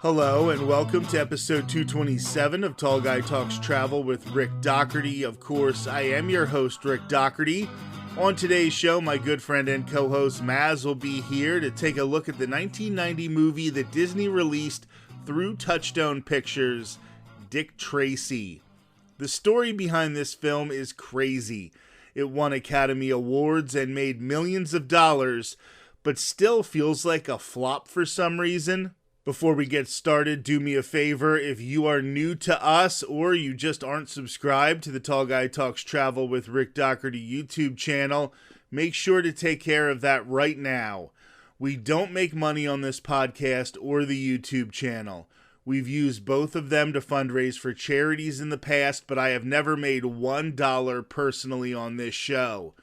Hello and welcome to episode 227 of Tall Guy Talks Travel with Rick Doherty. Of course, I am your host, Rick Doherty. On today's show, my good friend and co-host Maz will be here to take a look at the 1990 movie that Disney released through Touchstone Pictures, Dick Tracy. The story behind this film is crazy. It won Academy Awards and made millions of dollars, but still feels like a flop for some reason. Before we get started, do me a favor. If you are new to us or you just aren't subscribed to the Tall Guy Talks Travel with Rick Doherty YouTube channel, make sure to take care of that right now. We don't make money on this podcast or the YouTube channel. We've used both of them to fundraise for charities in the past, but I have never made $1 personally on this show.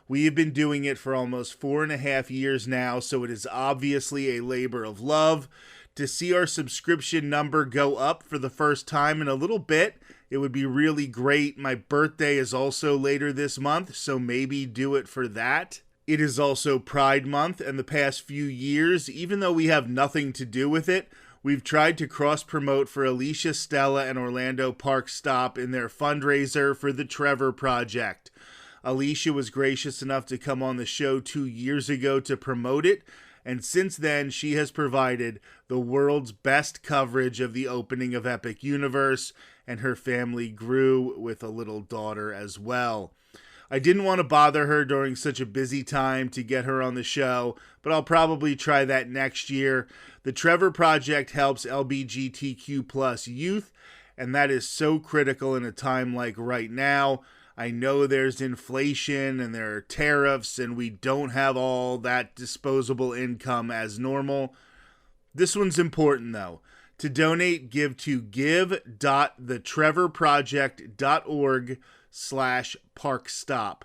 We have been doing it for almost 4.5 years now, so it is obviously a labor of love. To see our subscription number go up for the first time in a little bit, it would be really great. My birthday is also later this month, so maybe do it for that. It is also Pride Month, and the past few years, even though we have nothing to do with it, we've tried to cross-promote for Alicia Stella and Orlando Park Stop in their fundraiser for the Trevor Project. Alicia was gracious enough to come on the show 2 years ago to promote it, and since then, she has provided the world's best coverage of the opening of Epic Universe, and her family grew with a little daughter as well. I didn't want to bother her during such a busy time to get her on the show, but I'll probably try that next year. The Trevor Project helps LGBTQ+ youth, and that is so critical in a time like right now. I know there's inflation and there are tariffs and we don't have all that disposable income as normal. This one's important though. To donate, give to give.thetrevorproject.org/parkstop.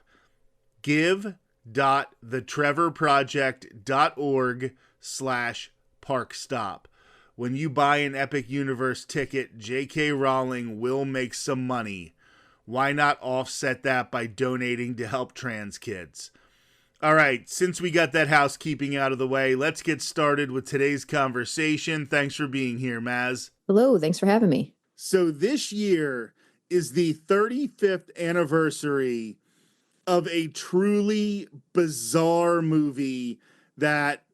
give.thetrevorproject.org/parkstop. When you buy an Epic Universe ticket, J.K. Rowling will make some money. Why not offset that by donating to help trans kids? All right, since we got that housekeeping out of the way, let's get started with today's conversation. Thanks for being here, Maz. Hello, thanks for having me. So this year is the 35th anniversary of a truly bizarre movie that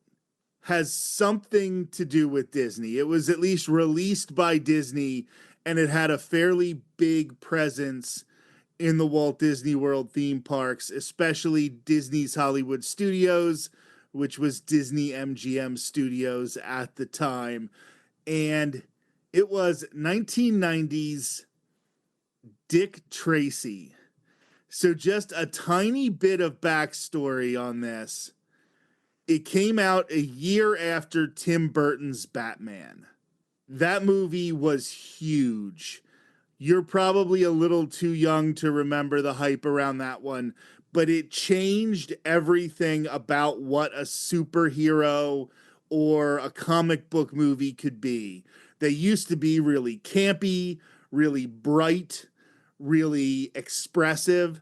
has something to do with Disney. It was at least released by Disney, and it had a fairly big presence in the Walt Disney World theme parks, especially Disney's Hollywood Studios, which was Disney-MGM Studios at the time. And it was 1990's Dick Tracy. So just a tiny bit of backstory on this. It came out a year after Tim Burton's Batman. That movie was huge. You're probably a little too young to remember the hype around that one, but it changed everything about what a superhero or a comic book movie could be. They used to be really campy, really bright, really expressive,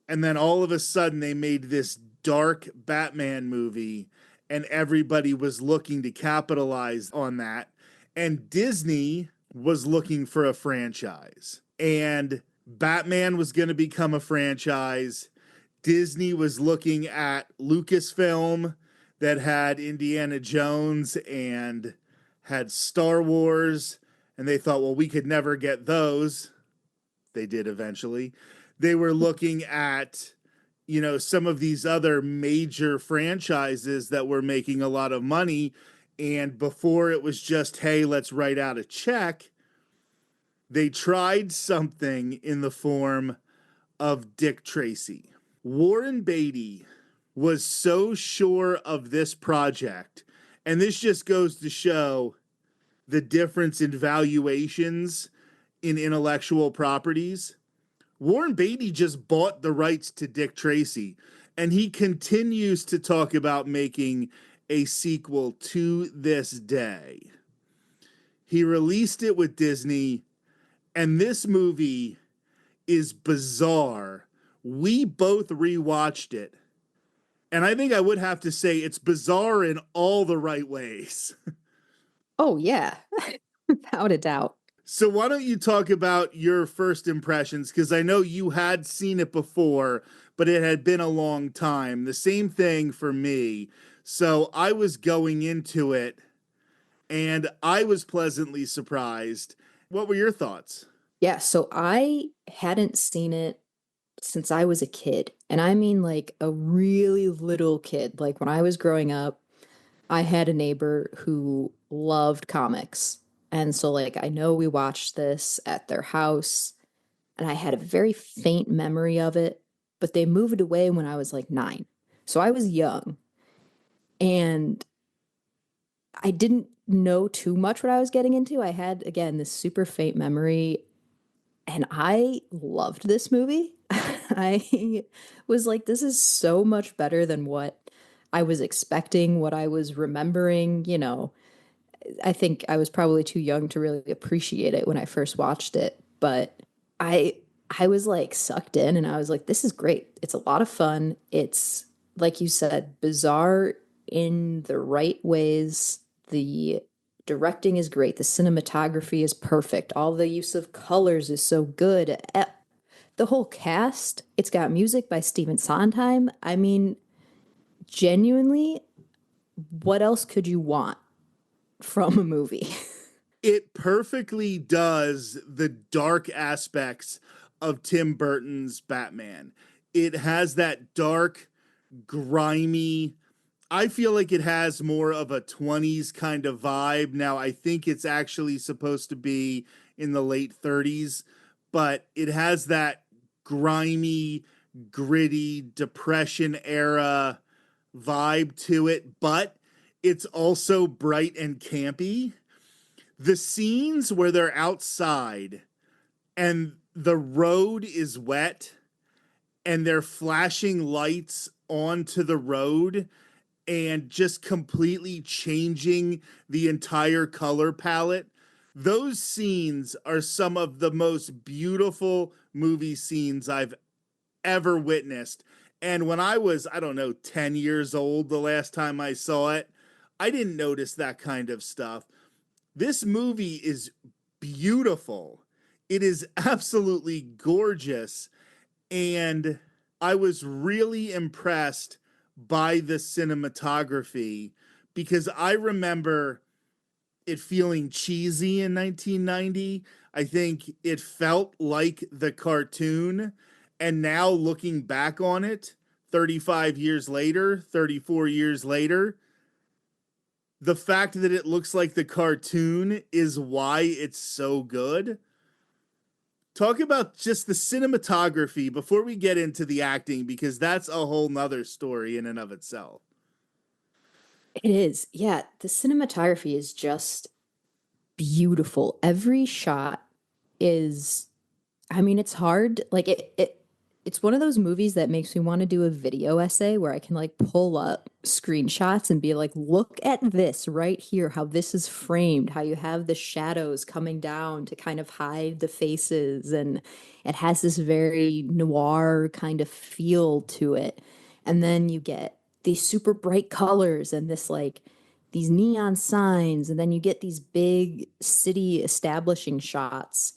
and then all of a sudden they made this dark Batman movie, and everybody was looking to capitalize on that. And Disney was looking for a franchise. And Batman was going to become a franchise. Disney was looking at Lucasfilm that had Indiana Jones and had Star Wars. And they thought, well, we could never get those. They did eventually. They were looking at, some of these other major franchises that were making a lot of money. And before it was just, hey, let's write out a check, they tried something in the form of Dick Tracy. Warren Beatty was so sure of this project, and this just goes to show the difference in valuations in intellectual properties. Warren Beatty just bought the rights to Dick Tracy, and he continues to talk about making a sequel to this day. He released it with Disney, and this movie is bizarre. We both rewatched it, and I think I would have to say it's bizarre in all the right ways. Oh, yeah, without a doubt. So why don't you talk about your first impressions? Because I know you had seen it before, but it had been a long time. The same thing for me. So I was going into it and I was pleasantly surprised. What were your thoughts? Yeah, so I hadn't seen it since I was a kid. And I mean like a really little kid. Like when I was growing up, I had a neighbor who loved comics. And so like I know we watched this at their house and I had a very faint memory of it, but they moved away when I was like 9. So I was young and I didn't know too much what I was getting into. I had again this super faint memory and I loved this movie. I was like, this is so much better than what I was expecting, what I was remembering. I think I was probably too young to really appreciate it when I first watched it, but I I was like sucked in and I was like, this is great. It's a lot of fun. It's like you said, bizarre in the right ways. The directing is great. The cinematography is perfect. All the use of colors is so good. The whole cast, it's got music by Stephen Sondheim. I mean, genuinely, what else could you want from a movie? It perfectly does the dark aspects of Tim Burton's Batman. It has that dark, grimy, I feel like it has more of a 20s kind of vibe. Now, I think it's actually supposed to be in the late 30s, but it has that grimy, gritty, depression era vibe to it, but it's also bright and campy. The scenes where they're outside and the road is wet and they're flashing lights onto the road and just completely changing the entire color palette. Those scenes are some of the most beautiful movie scenes I've ever witnessed. And when I was, I don't know, 10 years old the last time I saw it, I didn't notice that kind of stuff. This movie is beautiful. It is absolutely gorgeous. And I was really impressed by the cinematography because I remember it feeling cheesy in 1990. I think it felt like the cartoon. And now looking back on it, 35 years later, 34 years later, the fact that it looks like the cartoon is why it's so good. Talk about just the cinematography before we get into the acting, because that's a whole nother story in and of itself. It is. Yeah, the cinematography is just beautiful. Every shot is, I mean, it's hard. Like it's one of those movies that makes me want to do a video essay where I can like pull up screenshots and be like, look at this right here, how this is framed, how you have the shadows coming down to kind of hide the faces, and it has this very noir kind of feel to it. And then you get these super bright colors and this like these neon signs, and then you get these big city establishing shots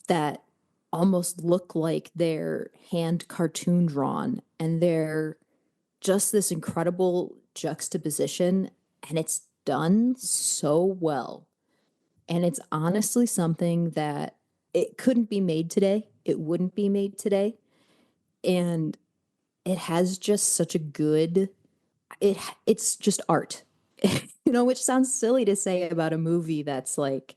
that almost look like they're hand cartoon drawn, and they're just this incredible juxtaposition, and it's done so well. And it's honestly something that it couldn't be made today. It wouldn't be made today. And it has just such a good it's just art. Which sounds silly to say about a movie that's like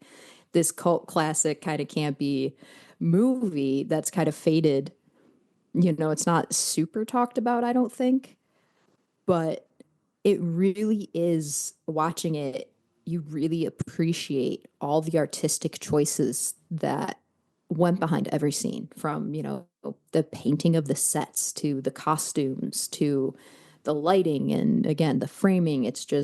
this cult classic kind of campy movie that's kind of faded. It's not super talked about, I don't think, but it really is watching it. You really appreciate all the artistic choices that went behind every scene, from, the painting of the sets to the costumes to the lighting and again, the framing. It's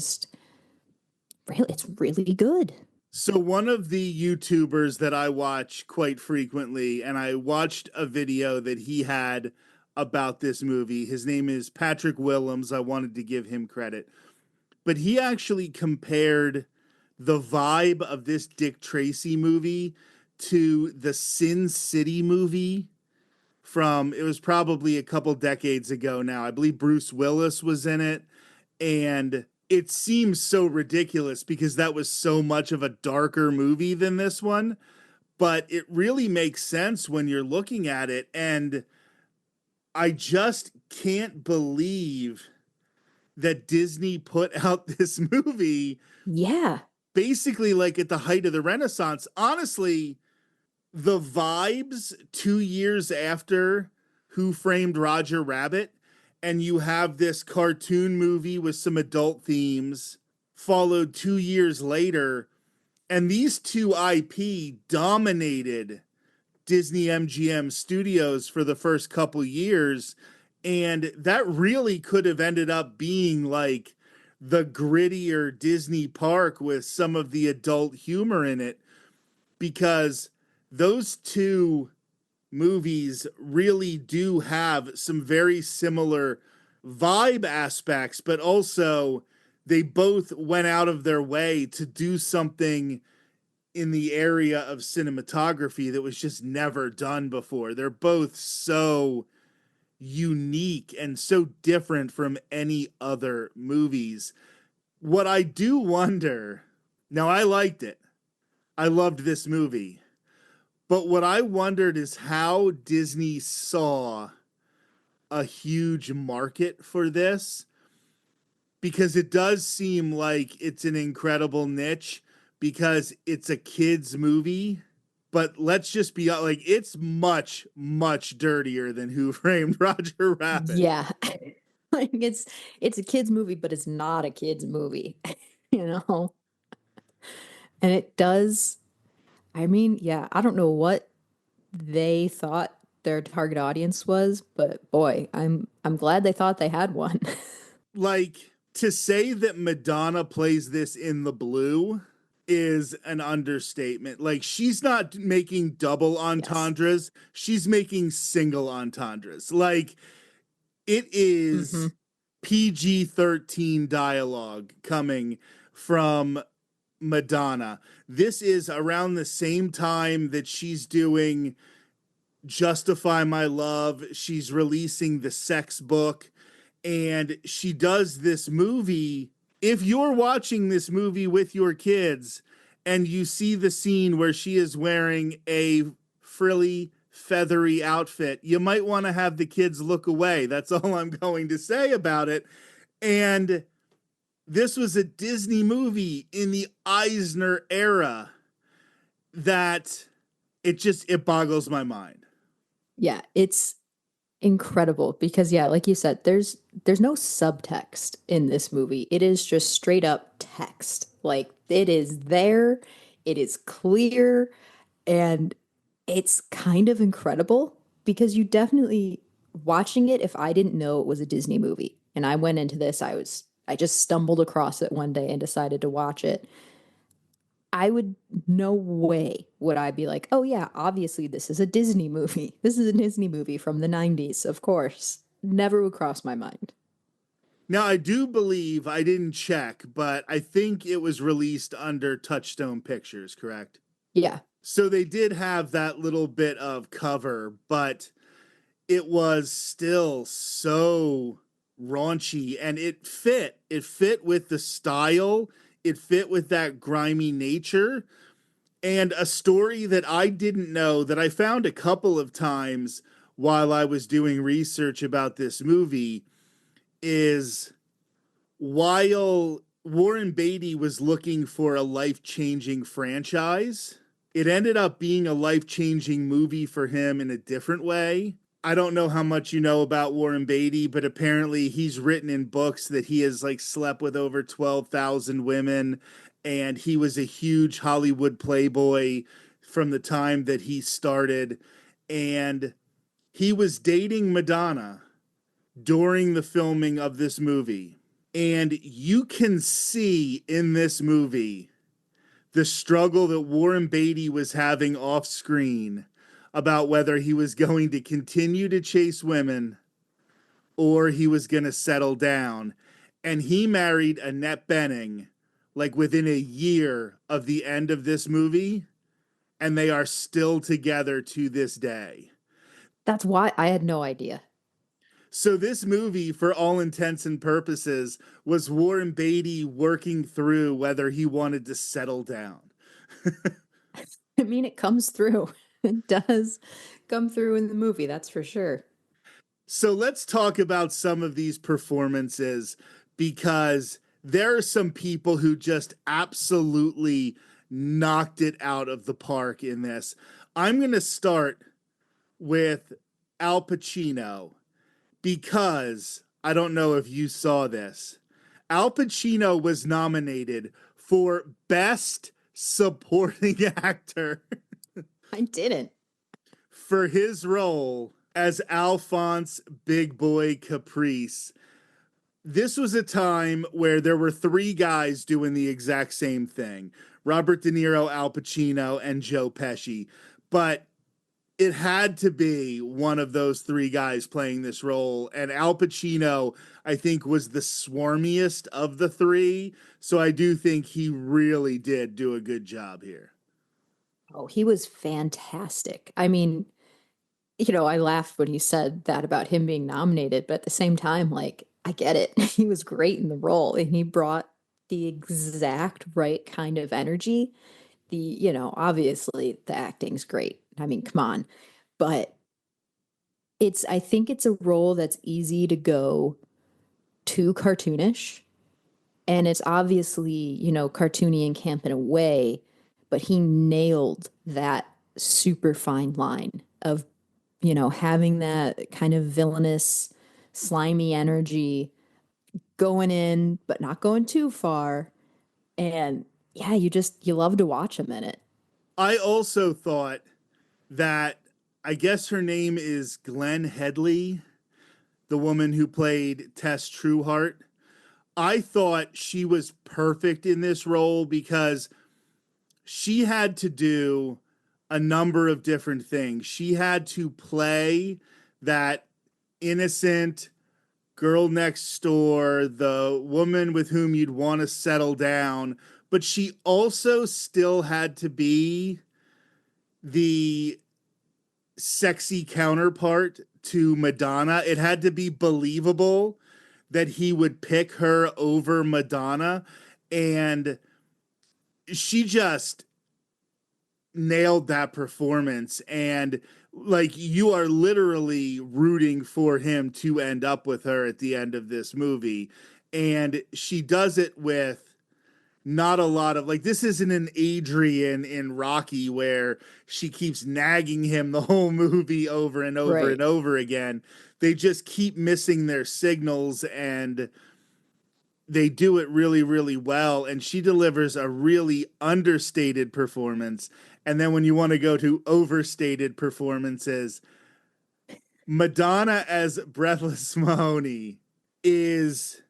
really good. So, one of the YouTubers that I watch quite frequently, and I watched a video that he had about this movie. His name is Patrick Willems. I wanted to give him credit. But he actually compared the vibe of this Dick Tracy movie to the Sin City movie from, it was probably a couple decades ago now. I believe Bruce Willis was in it. And it seems so ridiculous because that was so much of a darker movie than this one. But it really makes sense when you're looking at it. And I just can't believe that Disney put out this movie Yeah. basically like at the height of the Renaissance. Honestly, the vibes 2 years after Who Framed Roger Rabbit, and you have this cartoon movie with some adult themes, followed 2 years later, and these two IP dominated Disney-MGM studios for the first couple years. And that really could have ended up being like the grittier Disney park with some of the adult humor in it, because those two movies really do have some very similar vibe aspects, but also they both went out of their way to do something in the area of cinematography that was just never done before. They're both so unique and so different from any other movies. What I do wonder, now I liked it. I loved this movie. But what I wondered is how Disney saw a huge market for this, because it does seem like it's an incredible niche because it's a kids movie. But let's just be like, it's much, much dirtier than Who Framed Roger Rabbit. Yeah. Like it's a kids movie, but it's not a kids movie, you know? And it does, I mean, yeah, I don't know what they thought their target audience was, but boy, I'm glad they thought they had one. Like, to say that Madonna plays this in the blue is an understatement. Like, she's not making double Yes. entendres, she's making single entendres. Like, it Mm-hmm. is PG-13 dialogue coming from Madonna. This is around the same time that she's doing Justify My Love. She's releasing the sex book, and she does this movie. If you're watching this movie with your kids and you see the scene where she is wearing a frilly, feathery outfit, you might want to have the kids look away. That's all I'm going to say about it. And this was a Disney movie in the Eisner era that it boggles my mind. Yeah, it's incredible because yeah, like you said, there's no subtext in this movie. It is just straight up text. Like it is there, it is clear, and it's kind of incredible because you definitely watching it if I didn't know it was a Disney movie and I went into this, I just stumbled across it one day and decided to watch it. I would no way would I be like, oh yeah, obviously this is a Disney movie. This is a Disney movie from the 90s, of course. Never would cross my mind. Now, I do believe, I didn't check, but I think it was released under Touchstone Pictures, correct? Yeah. So they did have that little bit of cover, but it was still so raunchy, and it fit. It fit with the style, it fit with that grimy nature, and a story that I didn't know that I found a couple of times while I was doing research about this movie is, while Warren Beatty was looking for a life-changing franchise, it ended up being a life-changing movie for him in a different way. I don't know how much you know about Warren Beatty, but apparently he's written in books that he has like slept with over 12,000 women, and he was a huge Hollywood playboy from the time that he started, and he was dating Madonna during the filming of this movie. And you can see in this movie the struggle that Warren Beatty was having off screen about whether he was going to continue to chase women or he was going to settle down. And he married Annette Bening like within a year of the end of this movie, and they are still together to this day. That's why I had no idea. So this movie, for all intents and purposes, was Warren Beatty working through whether he wanted to settle down. I mean, it comes through. It does come through in the movie, that's for sure. So let's talk about some of these performances, because there are some people who just absolutely knocked it out of the park in this. I'm going to start with Al Pacino, because I don't know if you saw this. Al Pacino was nominated for Best Supporting Actor I didn't. for his role as Alphonse Big Boy Caprice. This was a time where there were three guys doing the exact same thing: Robert De Niro, Al Pacino, and Joe Pesci. But it had to be one of those three guys playing this role. And Al Pacino, I think, was the swarmiest of the three. So I do think he really did do a good job here. Oh, he was fantastic. I mean, I laughed when he said that about him being nominated, but at the same time, like, I get it. He was great in the role and he brought the exact right kind of energy. Obviously the acting's great. I mean, come on. But I think it's a role that's easy to go too cartoonish. And it's obviously, cartoony and camp in a way, but he nailed that super fine line of, having that kind of villainous, slimy energy going in, but not going too far. And yeah, you love to watch him in it. I also thought that, I guess her name is Glenn Headley, the woman who played Tess Trueheart. I thought she was perfect in this role because she had to do a number of different things. She had to play that innocent girl next door, the woman with whom you'd want to settle down, but she also still had to be the sexy counterpart to Madonna. It had to be believable that he would pick her over Madonna. And she just nailed that performance. And like, you are literally rooting for him to end up with her at the end of this movie. And she does it with not a lot of, like, this isn't an Adrian in Rocky where she keeps nagging him the whole movie over and over and Right. over again. They just keep missing their signals, and they do it really, really well. And she delivers a really understated performance. And then when you want to go to overstated performances, Madonna as Breathless Mahoney is.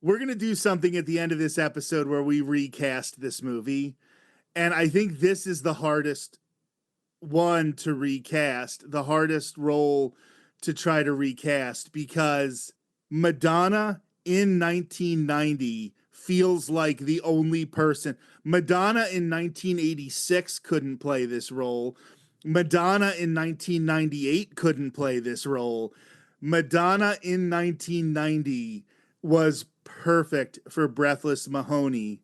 We're going to do something at the end of this episode where we recast this movie. And I think this is the hardest one to recast, the hardest role to try to recast, because Madonna in 1990 feels like the only person. Madonna in 1986 couldn't play this role. Madonna in 1998 couldn't play this role. Madonna in 1990 was perfect for Breathless Mahoney.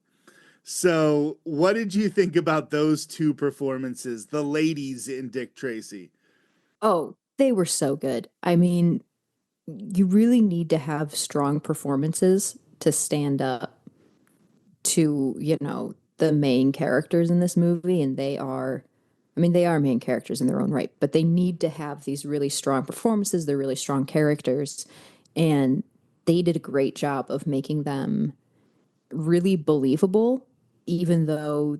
So, what did you think about those two performances, the ladies in Dick Tracy? Oh, they were so good. I mean, you really need to have strong performances to stand up to, the main characters in this movie. And they are main characters in their own right, but they need to have these really strong performances. They're really strong characters. And they did a great job of making them really believable, even though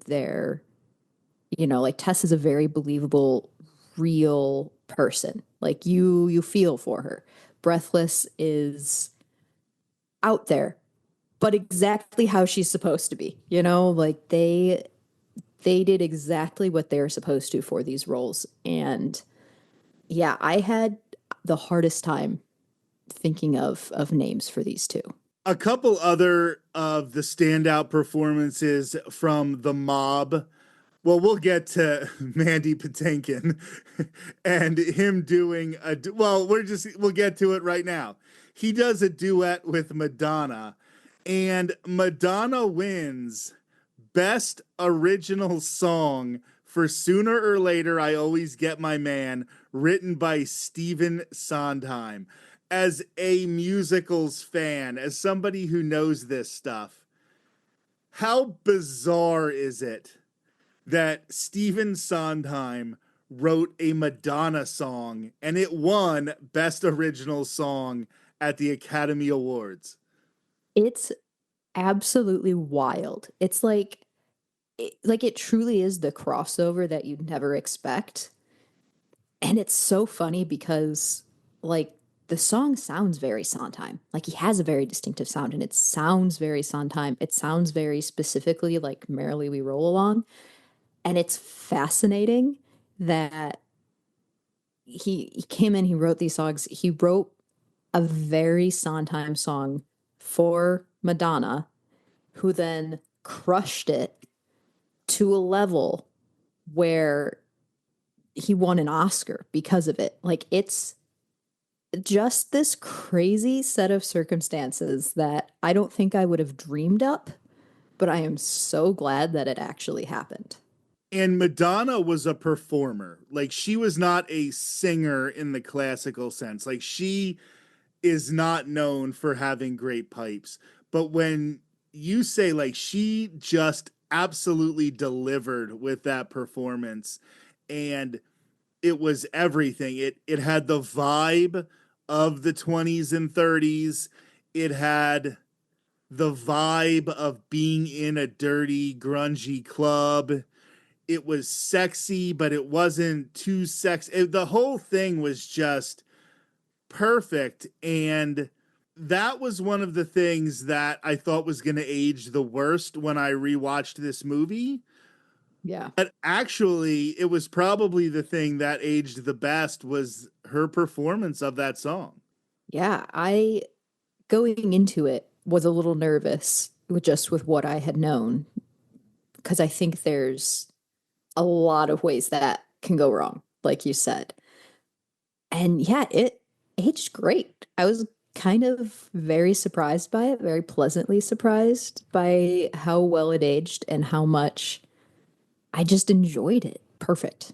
like Tess is a very believable, real person. Like you feel for her. Breathless is out there, but exactly how she's supposed to be. Like they did exactly what they were supposed to for these roles. And yeah, I had the hardest time thinking of names for these two. A couple other of the standout performances from the mob. Well, we'll get to Mandy Patinkin and him doing well, we'll get to it right now. He does a duet with Madonna, and Madonna wins Best Original Song for Sooner or Later I Always Get My Man, written by Stephen Sondheim. As a musicals fan, as somebody who knows this stuff, how bizarre is it that Stephen Sondheim wrote a Madonna song and it won Best Original Song at the Academy Awards? It's absolutely wild. It's like it truly is the crossover that you'd never expect. And it's so funny because like the song sounds very Sondheim. Like he has a very distinctive sound and it sounds very Sondheim. It sounds very specifically like Merrily We Roll Along. And it's fascinating that he came in, he wrote these songs. He wrote a very Sondheim song for Madonna, who then crushed it to a level where he won an Oscar because of it. Like it's just this crazy set of circumstances that I don't think I would have dreamed up, but I am so glad that it actually happened. And Madonna was a performer. Like she was not a singer in the classical sense. Like she is not known for having great pipes. But when you say like she just absolutely delivered with that performance, and it was everything. It had the vibe of the 20s and 30s. It had the vibe of being in a dirty, grungy club. It was sexy, but it wasn't too sexy. The whole thing was just perfect. And that was one of the things that I thought was going to age the worst when I rewatched this movie. Yeah. But actually, it was probably the thing that aged the best was her performance of that song. Yeah, I going into it was a little nervous with just with what I had known because I think there's a lot of ways that can go wrong, like you said. And yeah, it aged great. I was kind of very surprised by it, very pleasantly surprised by how well it aged and how much I just enjoyed it. Perfect.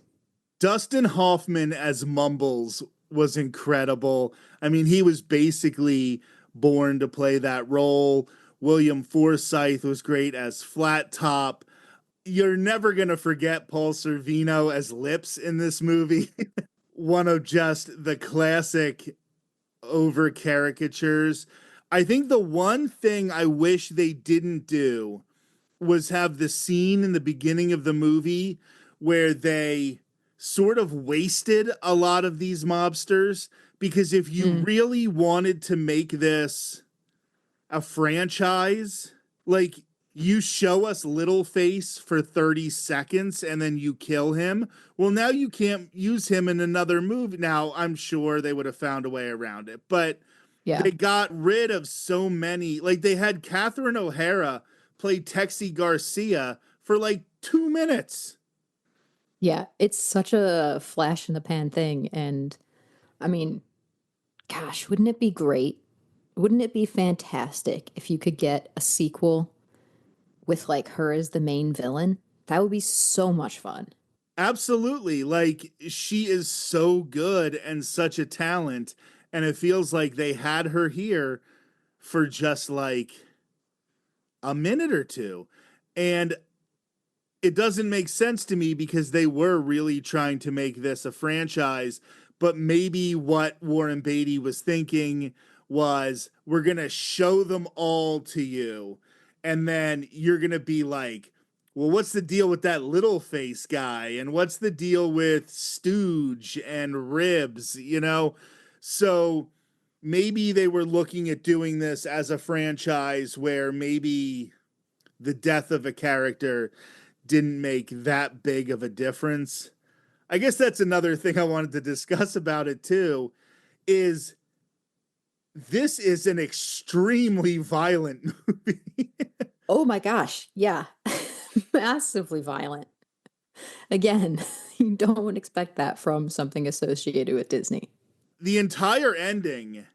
Dustin Hoffman as Mumbles was incredible. I mean, he was basically born to play that role. William Forsythe was great as Flat Top. You're never going to forget Paul Sorvino as Lips in this movie. One of just the classic over caricatures. I think the one thing I wish they didn't do was have the scene in the beginning of the movie where they sort of wasted a lot of these mobsters, because if you Mm, really wanted to make this a franchise, like you show us Littleface for 30 seconds and then you kill him. Well, now you can't use him in another movie. Now, I'm sure they would have found a way around it, but yeah. they got rid of so many. Like they had Catherine O'Hara play Texie Garcia for like 2 minutes. Yeah. It's such a flash in the pan thing. And I mean, gosh, wouldn't it be great? Wouldn't it be fantastic if you could get a sequel with like her as the main villain? That would be so much fun. Absolutely. Like she is so good and such a talent. And it feels like they had her here for just like a minute or two. And it doesn't make sense to me because they were really trying to make this a franchise. But maybe what Warren Beatty was thinking was, we're going to show them all to you. And then you're going to be like, well, what's the deal with that little face guy? And what's the deal with Stooge and Ribs? So maybe they were looking at doing this as a franchise where maybe the death of a character didn't make that big of a difference. I guess that's another thing I wanted to discuss about it too, is This is an extremely violent movie. Oh my gosh, yeah. Massively violent. Again, you don't expect that from something associated with Disney. The entire ending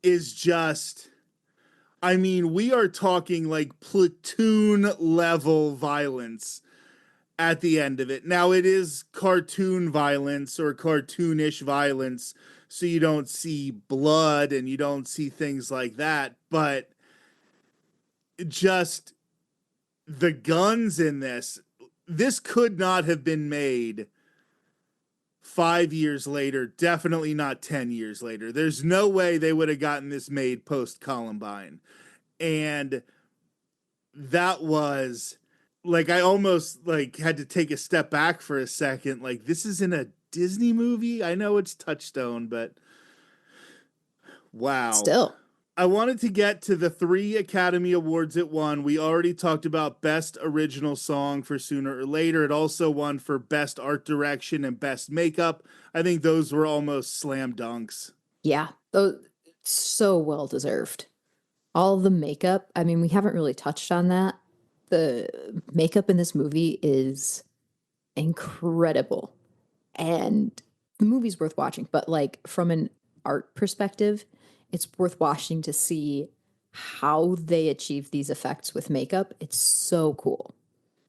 is just, I mean, we are talking like platoon level violence at the end of it. Now, it is cartoon violence or cartoonish violence, so you don't see blood and you don't see things like that, but just the guns in this could not have been made 5 years later, definitely not 10 years later. There's no way they would have gotten this made post Columbine. And that was like, I almost like had to take a step back for a second. Like, this is in a Disney movie. I know it's Touchstone, but wow. Still, I wanted to get to the 3 Academy Awards it won. We already talked about Best Original Song for Sooner or Later. It also won for Best Art Direction and Best Makeup. I think those were almost slam dunks. yeah, those so well deserved. All the makeup, I mean, we haven't really touched on that. The makeup in this movie is incredible. And the movie's worth watching, but like from an art perspective, it's worth watching to see how they achieve these effects with makeup. It's so cool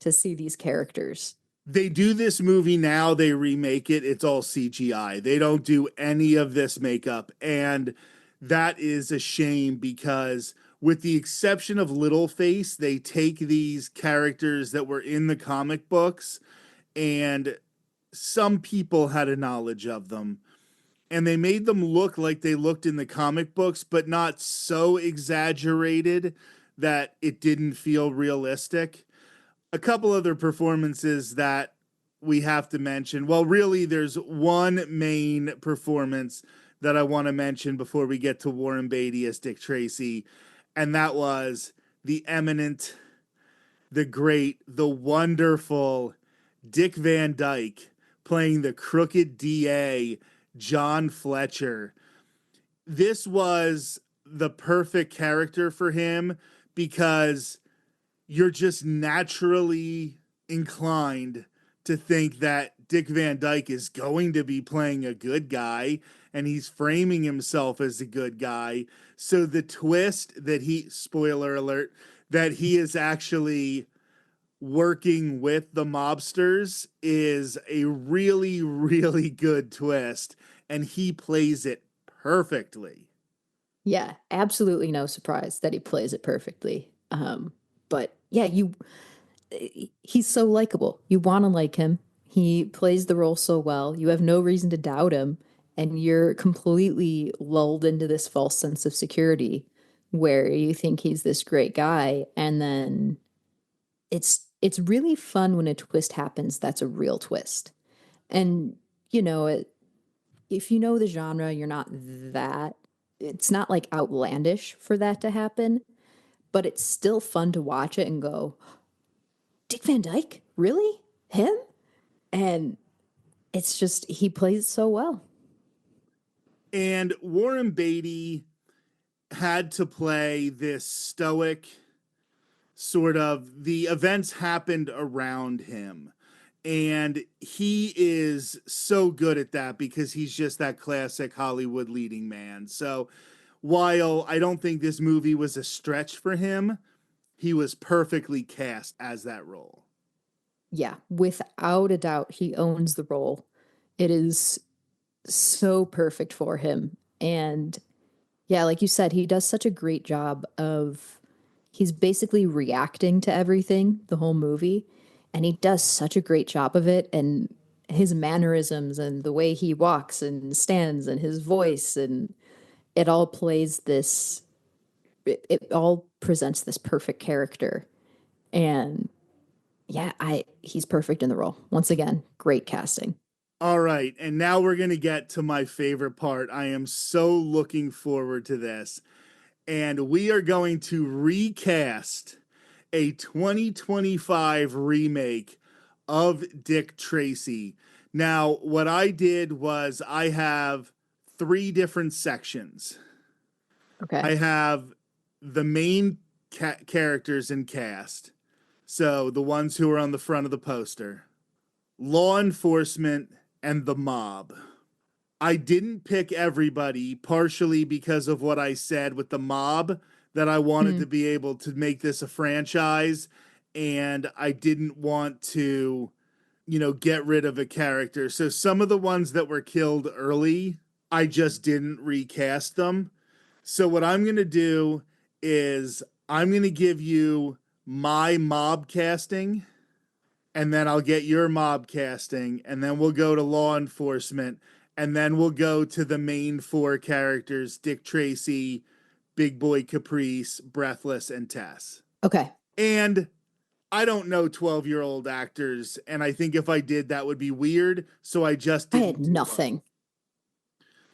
to see these characters. They do this movie now, they remake it, it's all CGI. They don't do any of this makeup. And that is a shame because, with the exception of Littleface, they take these characters that were in the comic books, and some people had a knowledge of them, and they made them look like they looked in the comic books, but not so exaggerated that it didn't feel realistic. A couple other performances that we have to mention. Well, really, there's one main performance that I want to mention before we get to Warren Beatty as Dick Tracy, and that was the eminent, the great, the wonderful Dick Van Dyke playing the crooked DA, John Fletcher. This was the perfect character for him because you're just naturally inclined to think that Dick Van Dyke is going to be playing a good guy and he's framing himself as a good guy. So the twist that spoiler alert, that he is actually working with the mobsters is a really, really good twist. And he plays it perfectly. Yeah, absolutely no surprise that he plays it perfectly. But yeah, he's so likable. You want to like him. He plays the role so well. You have no reason to doubt him, and you're completely lulled into this false sense of security where you think he's this great guy, and then it's really fun when a twist happens that's a real twist. And you know, if you know the genre, you're not that it's not like outlandish for that to happen, but it's still fun to watch it and go, Dick Van Dyke? Really? Him? And it's just, he plays so well. And Warren Beatty had to play this stoic sort of, the events happened around him. And he is so good at that because he's just that classic Hollywood leading man. So while I don't think this movie was a stretch for him, he was perfectly cast as that role. Yeah, without a doubt, he owns the role. It is so perfect for him. And yeah, like you said, he does such a great job of, he's basically reacting to everything the whole movie. And he does such a great job of it. And his mannerisms and the way he walks and stands and his voice, and it all plays this, it all presents this perfect character. And yeah, he's perfect in the role. Once again, great casting. All right, and now we're going to get to my favorite part. I am so looking forward to this. And we are going to recast a 2025 remake of Dick Tracy. Now, what I did was I have 3 different sections. Okay. I have the main characters in cast. So the ones who are on the front of the poster, law enforcement, and the mob. I didn't pick everybody, partially because of what I said with the mob, that I wanted Hmm. to be able to make this a franchise. And I didn't want to, get rid of a character. So some of the ones that were killed early, I just didn't recast them. So what I'm going to do is I'm going to give you my mob casting, and then I'll get your mob casting, and then we'll go to law enforcement, and then we'll go to the main four characters: Dick Tracy, Big Boy Caprice, Breathless, and Tess. Okay. And I don't know 12-year-old actors, and I think if I did, that would be weird, so I just I had didn't do them. nothing.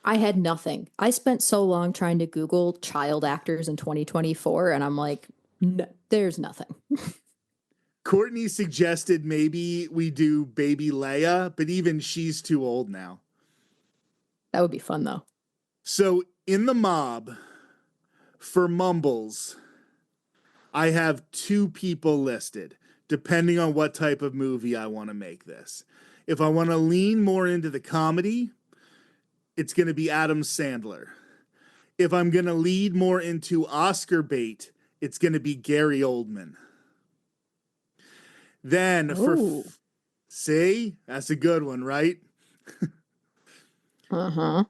I had nothing. I spent so long trying to Google child actors in 2024, and I'm like, no, there's nothing. Courtney suggested maybe we do Baby Leia, but even she's too old now. That would be fun though. So in the mob, for Mumbles, I have two people listed, depending on what type of movie I want to make this. If I want to lean more into the comedy, it's going to be Adam Sandler. If I'm going to lead more into Oscar bait, it's going to be Gary Oldman. Then Oh. see, that's a good one, right? Uh-huh.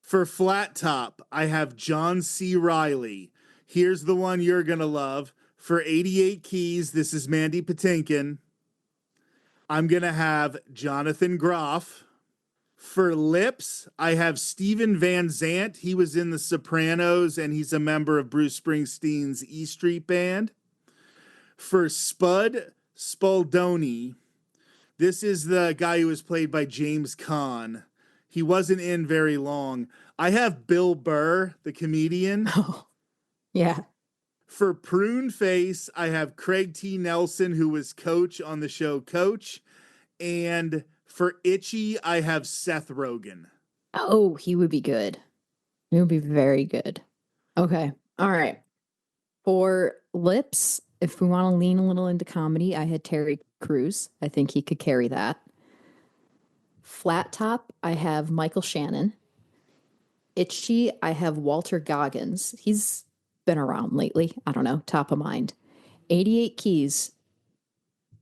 For Flat Top, I have John C. Reilly. Here's the one you're going to love. For 88 Keys, this is Mandy Patinkin. I'm going to have Jonathan Groff. For Lips, I have Steven Van Zandt. He was in The Sopranos and he's a member of Bruce Springsteen's E Street Band. For Spud Spaldoni, this is the guy who was played by James Caan. He wasn't in very long. I have Bill Burr, the comedian. Oh, yeah. For Prune Face, I have Craig T. Nelson, who was Coach on the show Coach. And for Itchy, I have Seth Rogen. Oh, he would be good. He would be very good. Okay. All right. For lips, if we want to lean a little into comedy, I had Terry Crews. I think he could carry that. Flat top, I have Michael Shannon. Itchy, I have Walter Goggins. He's been around lately. I don't know, top of mind. 88 Keys,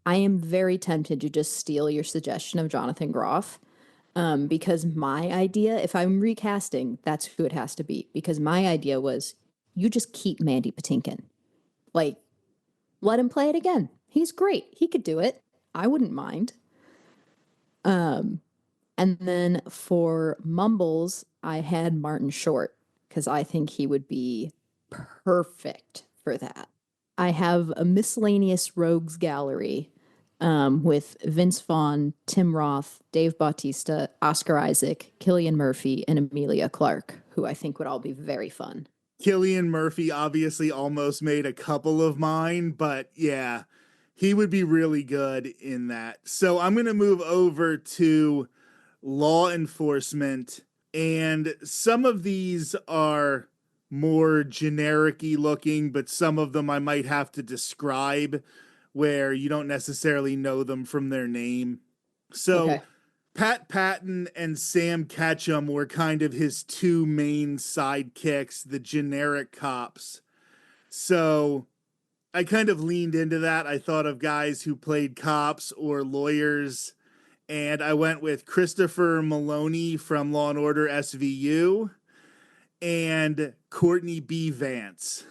I am very tempted to just steal your suggestion of Jonathan Groff. Because my idea, if I'm recasting, that's who it has to be. Because my idea was you just keep Mandy Patinkin. Like, let him play it again. He's great. He could do it. I wouldn't mind. And then for Mumbles, I had Martin Short because I think he would be perfect for that. I have a miscellaneous rogues gallery with Vince Vaughn, Tim Roth, Dave Bautista, Oscar Isaac, Killian Murphy, and Amelia Clark, who I think would all be very fun. Killian Murphy obviously almost made a couple of mine, but yeah, he would be really good in that. So I'm going to move over to law enforcement, and some of these are more generic-y looking, but some of them I might have to describe where you don't necessarily know them from their name. So Okay. Pat Patton and Sam Ketchum were kind of his two main sidekicks, the generic cops. So I kind of leaned into that. I thought of guys who played cops or lawyers, and I went with Christopher Maloney from Law and Order SVU and Courtney B. Vance.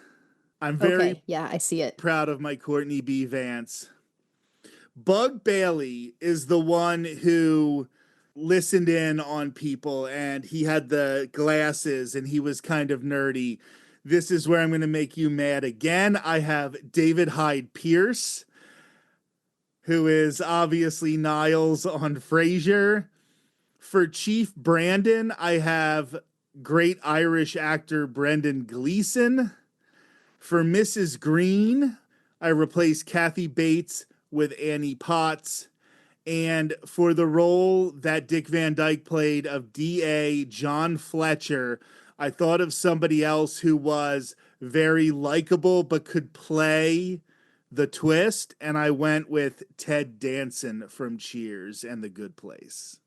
I'm very Okay. Yeah, I see it. proud of my Courtney B. Vance. Bug Bailey is the one who listened in on people and he had the glasses and he was kind of nerdy. This is where I'm going to make you mad again. I have David Hyde Pierce, who is obviously Niles on Frasier. For Chief Brandon, I have great Irish actor Brendan Gleeson. For Mrs. Green, I replace Kathy Bates with Annie Potts. And for the role that Dick Van Dyke played of D.A. John Fletcher, I thought of somebody else who was very likable but could play the twist, and I went with Ted Danson from Cheers and The Good Place.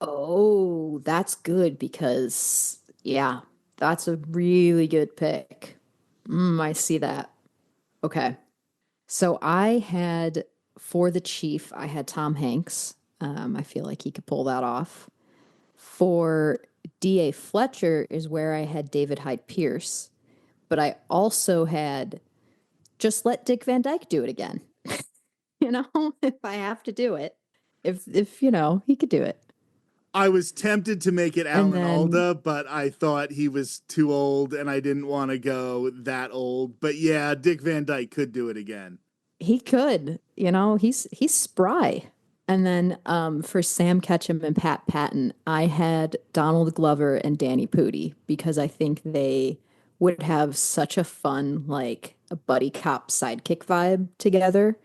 Oh, that's good because, yeah, that's a really good pick. I see that. Okay. So I had for the Chief, I had Tom Hanks. I feel like he could pull that off. For D.A. Fletcher is where I had David Hyde Pierce, but I also had just let Dick Van Dyke do it again. You know, if I have to do it, if he could do it. I was tempted to make it And Alan then Alda, but I thought he was too old and I didn't want to go that old. But yeah, Dick Van Dyke could do it again. he could, he's spry. And then for Sam Ketchum and Pat Patton, I had Donald Glover and Danny Pudi because I think they would have such a fun, like a buddy cop sidekick vibe together.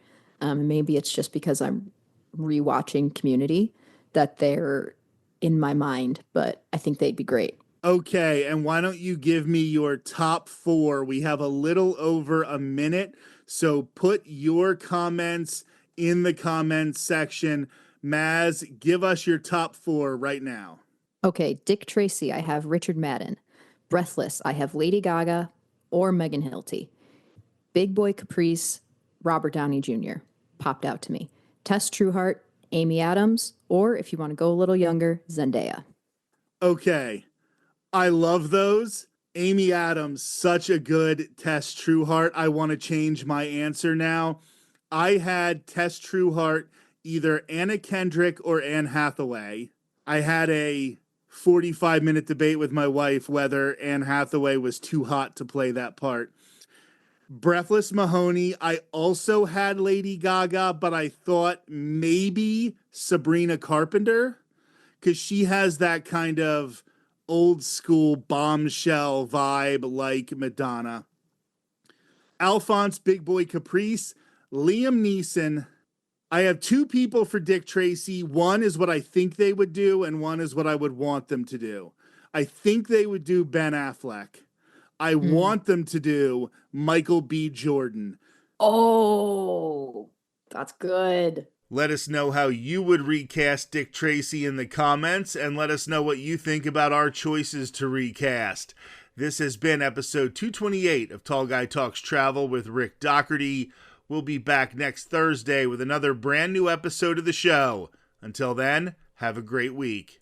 Maybe it's just because I'm rewatching Community that they're in my mind, but I think they'd be great. Okay, and why don't you give me your top four? We have a little over a minute, so put your comments in the comments section. Maz, give us your top four right now. Okay, Dick Tracy, I have Richard Madden. Breathless, I have Lady Gaga or Megan Hilty. Big Boy Caprice, Robert Downey Jr. popped out to me. Tess Trueheart, Amy Adams, or if you want to go a little younger, Zendaya. Okay, I love those. Amy Adams, such a good Tess Trueheart. I want to change my answer now. I had Tess Trueheart, either Anna Kendrick or Anne Hathaway. I had a 45-minute debate with my wife whether Anne Hathaway was too hot to play that part. Breathless Mahoney, I also had Lady Gaga, but I thought maybe Sabrina Carpenter, because she has that kind of old school bombshell vibe like Madonna. Alphonse Big Boy Caprice, Liam Neeson. I have two people for Dick Tracy. One is what I think they would do, and one is what I would want them to do. I think they would do Ben Affleck. I Mm. want them to do Michael B. Jordan. Oh, that's good. Let us know how you would recast Dick Tracy in the comments, and let us know what you think about our choices to recast. This has been episode 228 of Tall Guy Talks Travel with Rick Doherty. We'll be back next Thursday with another brand new episode of the show. Until then, have a great week.